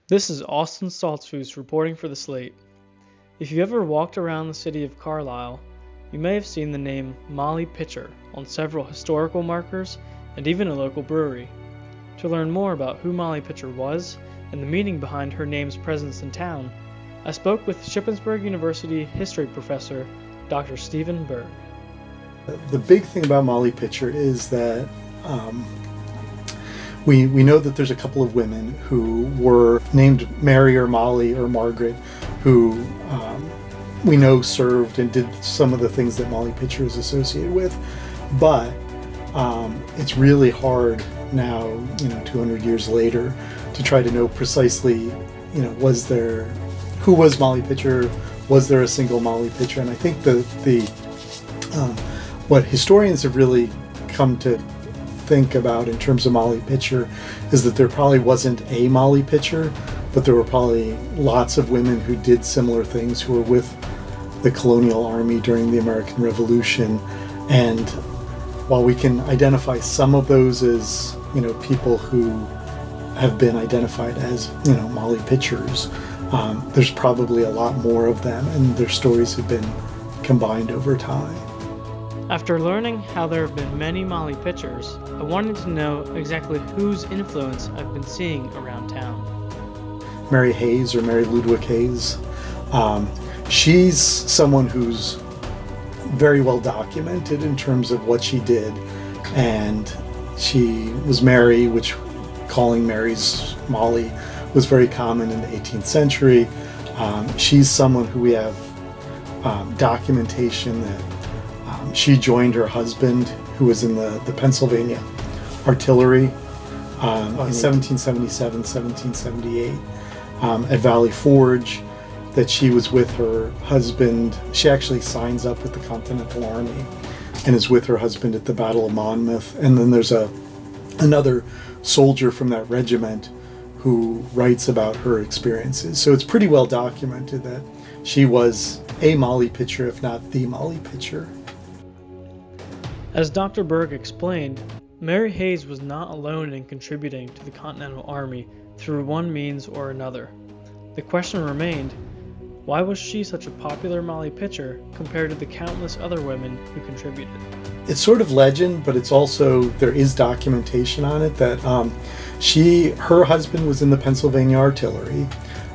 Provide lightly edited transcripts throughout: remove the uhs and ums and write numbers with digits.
This is Austin Saltzfus reporting for The Slate. If you ever walked around the city of Carlisle, you may have seen the name Molly Pitcher on several historical markers and even a local brewery. To learn more about who Molly Pitcher was and the meaning behind her name's presence in town, I spoke with Shippensburg University history professor Dr. Stephen Berg. The big thing about Molly Pitcher is that we know that there's a couple of women who were named Mary or Molly or Margaret who we know served and did some of the things that Molly Pitcher is associated with, but it's really hard now, 200 years later, to try to know precisely, who was Molly Pitcher? Was there a single Molly Pitcher? And I think what historians have really come to think about in terms of Molly Pitcher is that there probably wasn't a Molly Pitcher, but there were probably lots of women who did similar things who were with the colonial army during the American Revolution. And while we can identify some of those as, people who have been identified as, Molly Pitchers, there's probably a lot more of them, and their stories have been combined over time. After learning how there have been many Molly Pitchers, I wanted to know exactly whose influence I've been seeing around town. Mary Hayes, or Mary Ludwig Hayes, she's someone who's very well documented in terms of what she did, and she was Mary, which calling Mary's Molly was very common in the 18th century. She's someone who we have documentation that she joined her husband, who was in the Pennsylvania artillery in 1777, 1778 at Valley Forge, that she was with her husband. She actually signs up with the Continental Army and is with her husband at the Battle of Monmouth. And then there's another soldier from that regiment who writes about her experiences. So it's pretty well documented that she was a Molly Pitcher, if not the Molly Pitcher. As Dr. Berg explained, Mary Hayes was not alone in contributing to the Continental Army through one means or another. The question remained, why was she such a popular Molly Pitcher compared to the countless other women who contributed? It's sort of legend, but it's also, there is documentation on it that her husband was in the Pennsylvania artillery.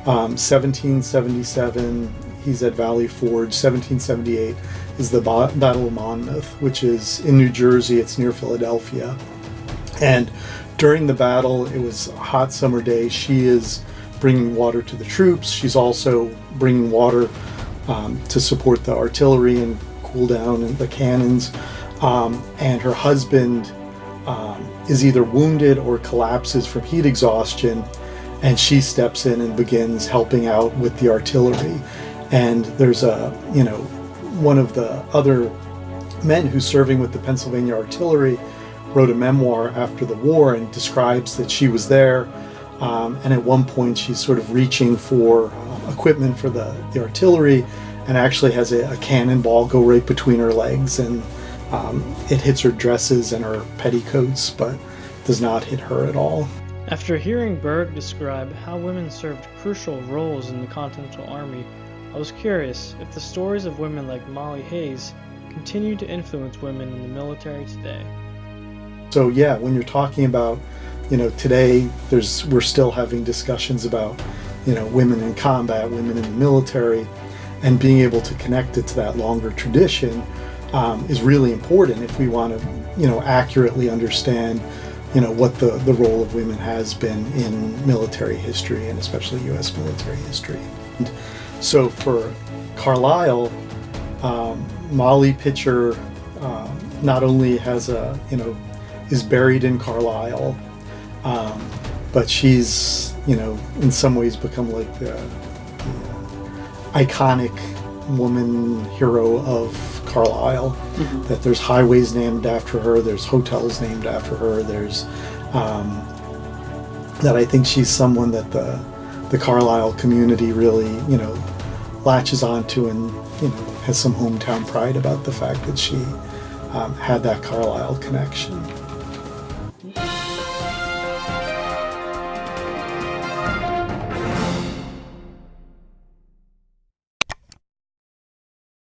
1777, he's at Valley Forge. 1778 is the Battle of Monmouth, which is in New Jersey. It's near Philadelphia. And during the battle, it was a hot summer day. She is bringing water to the troops. She's also bringing water to support the artillery and cool down the cannons. And her husband is either wounded or collapses from heat exhaustion, and she steps in and begins helping out with the artillery. And there's one of the other men who's serving with the Pennsylvania artillery wrote a memoir after the war and describes that she was there. And at one point she's sort of reaching for equipment for the artillery, and actually has a cannonball go right between her legs, and it hits her dresses and her petticoats, but does not hit her at all. After hearing Berg describe how women served crucial roles in the Continental Army, I was curious if the stories of women like Molly Hayes continue to influence women in the military today. So yeah, when you're talking about, today we're still having discussions about, women in combat, women in the military, and being able to connect it to that longer tradition is really important if we want to, accurately understand, what the role of women has been in military history, and especially U.S. military history. And so for Carlisle, Molly Pitcher not only has is buried in Carlisle, but she's, in some ways become like the iconic woman hero of Carlisle. Mm-hmm. That there's highways named after her, there's hotels named after her, there's that I think she's someone that the Carlisle community really, latches onto, and has some hometown pride about the fact that she had that Carlisle connection.